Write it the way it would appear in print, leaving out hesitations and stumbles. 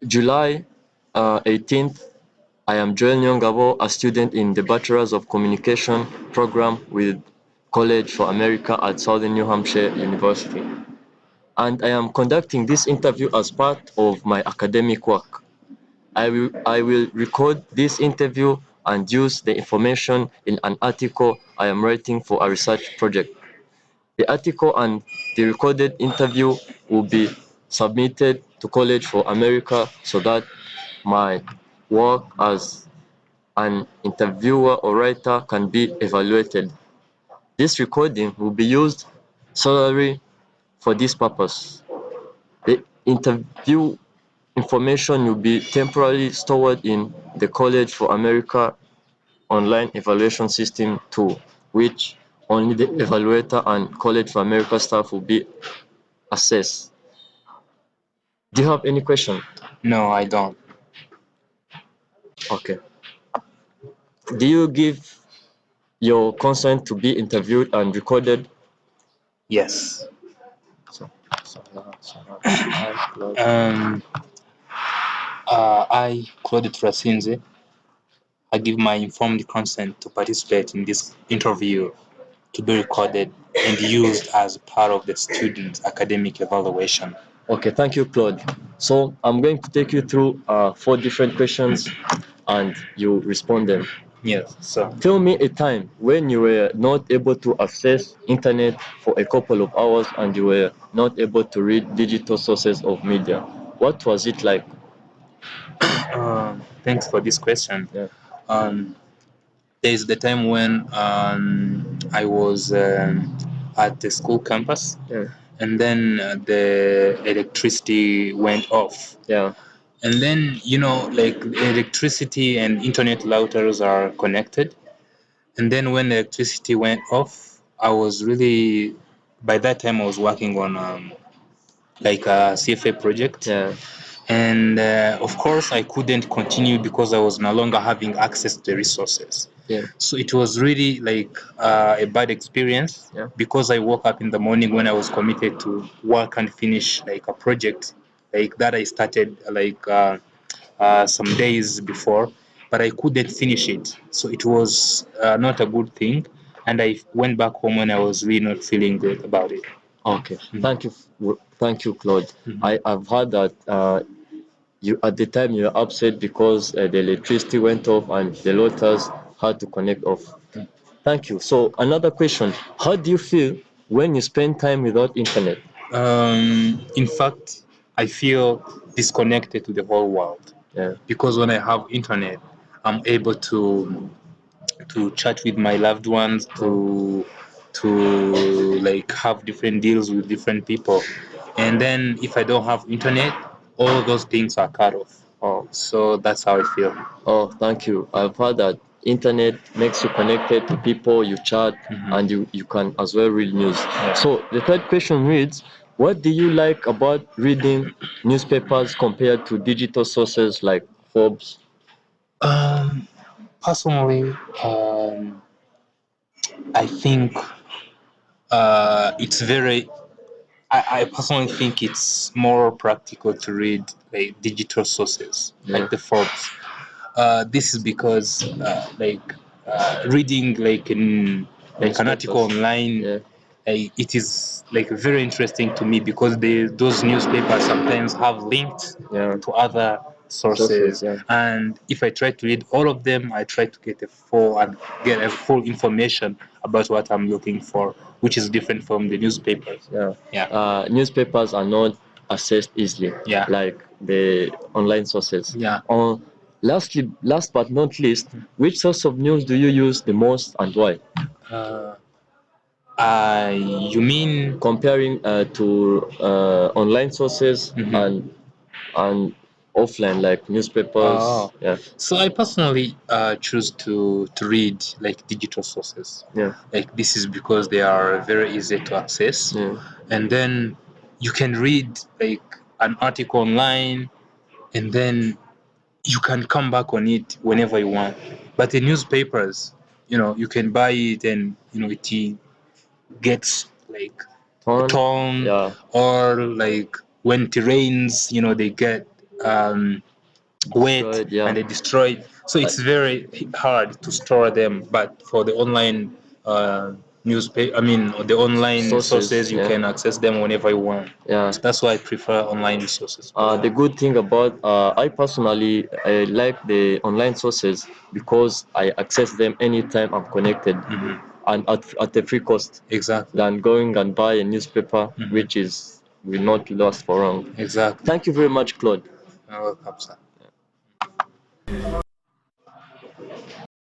July 18th, I am Joel Nyongabo, a student in the Bachelor's of Communication program with College for America at Southern New Hampshire University. And I am conducting this interview as part of my academic work. I will record this interview and use the information in an article I am writing for a research project. The article and the recorded interview will be submitted to College for America so that my work as an interviewer or writer can be evaluated. This recording will be used solely for this purpose. The interview information will be temporarily stored in the College for America online evaluation system tool, which only the evaluator and College for America staff will be assessed. Do you have any question? No, I don't. Okay. Do you give your consent to be interviewed and recorded? Yes. So, Um, I, Claude TURATSINZE, I give my informed consent to participate in this interview to be recorded and used as part of the student's academic evaluation. Okay, thank you, Claude. So I'm going to take you through 4 different questions and you respond them. Yes, so Tell me a time when you were not able to access internet for a couple of hours and you were not able to read digital sources of media. What was it like? thanks for this question. Yeah. Um, there's the time when I was at the school campus, Yeah. and then the electricity went off. Yeah. And then, like electricity and internet routers are connected. And then when the electricity went off, by that time I was working on like a CFA project. Yeah. And of course, I couldn't continue because I was no longer having access to the resources. Yeah. So it was really like a bad experience. Yeah. Because I woke up in the morning when I was committed to work and finish like a project like that I started like some days before, but I couldn't finish it. So it was not a good thing. And I went back home when I was really not feeling good about it. Okay. Thank you, Claude. Mhm. I have heard that you at the time you were upset because the electricity went off and the routers had to connect off. Thank you. So another question: how do you feel when you spend time without internet? In fact, I feel disconnected to the whole world Yeah. because when I have internet, I'm able to chat with my loved ones, to like have different deals with different people. And then if I don't have internet, all those things are cut off. Oh. So that's how I feel. Oh, thank you. I've heard that internet makes you connected to people, you chat, and you can as well read news. So the third question reads, what do you like about reading newspapers compared to digital sources like Forbes? Um, Personally, I think it's very. I personally think it's more practical to read like digital sources Yeah. like the Forbes. This is because reading like an article Newspapers. online, Yeah. it is like very interesting to me because those newspapers sometimes have links Yeah. to other sources. Yeah. And if I try to read all of them, I try to get a full information about what I'm looking for, which is different from the newspapers. Yeah. Yeah. Newspapers are not accessed easily, Yeah. like the online sources. Yeah. Last but not least, which source of news do you use the most and why? Uh, you mean Comparing to online sources and offline like newspapers. Oh. Yeah. So I personally choose to read like digital sources. Yeah. Like this is because they are very easy to access, Yeah. and then you can read like an article online, and then you can come back on it whenever you want. But the newspapers, you can buy it, and it gets like Torn. torn, Yeah. or like when it rains, they get wet Destroyed, yeah. and they destroyed. So it's very hard to store them. But for the online newspaper, I mean, the online sources, you Yeah. can access them whenever you want. Yeah. So that's why I prefer online sources. The good thing about I personally I like the online sources because I access them anytime I'm connected and at a free cost Exactly. than going and buy a newspaper which is will not last for long. Exactly. Thank you very much, Claude. Welcome, sir.